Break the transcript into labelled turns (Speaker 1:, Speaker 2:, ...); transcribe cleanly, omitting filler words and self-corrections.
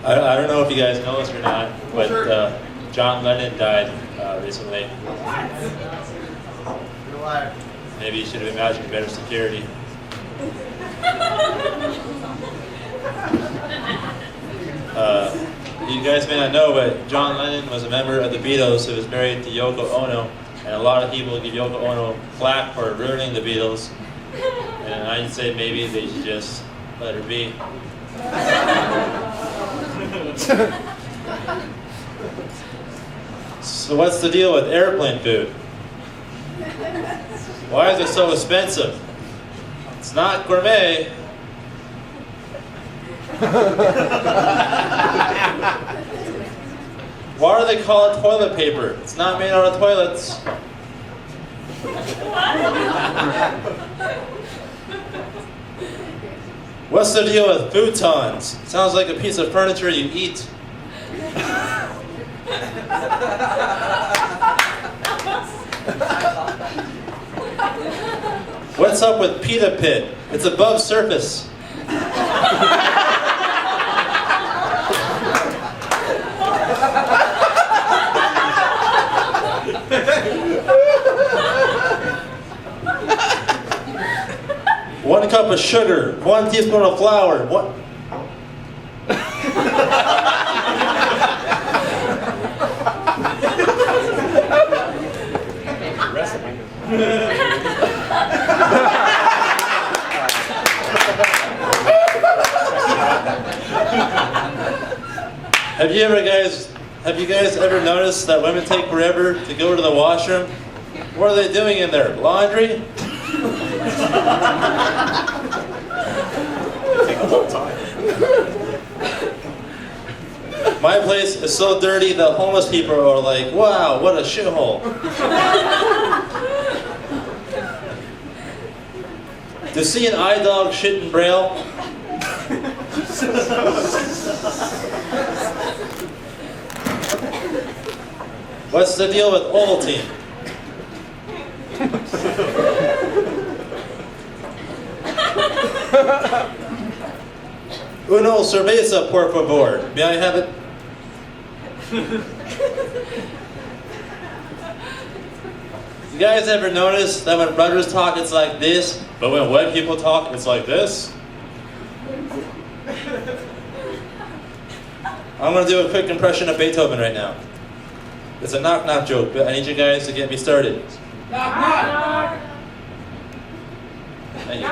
Speaker 1: I don't know if you guys know this or not, but John Lennon died recently. Maybe you should have imagined better security. You guys may not know, but John Lennon was a member of the Beatles who was married to Yoko Ono, and a lot of people give Yoko Ono flack for ruining the Beatles, and I'd say maybe they should just let her be. So what's the deal with airplane food? Why is it so expensive? It's not gourmet. Why do they call it toilet paper? It's not made out of toilets. What's the deal with futons? Sounds like a piece of furniture you eat. What's up with pita pit? It's above surface. One cup of sugar, 1 teaspoon of flour, what? Have you guys ever noticed that women take forever to go to the washroom? What are they doing in there? Laundry?
Speaker 2: Take a long time.
Speaker 1: My place is so dirty that homeless people are like, wow, what a shithole. To see an eye dog shit in Braille? What's the deal with Ovaltine? Uno cerveza, por favor. May I have it? You guys ever notice that when brothers talk, it's like this, but when white people talk, it's like this? I'm going to do a quick impression of Beethoven right now. It's a knock-knock joke, but I need you guys to get me started.
Speaker 3: Knock, knock.
Speaker 1: Thank you.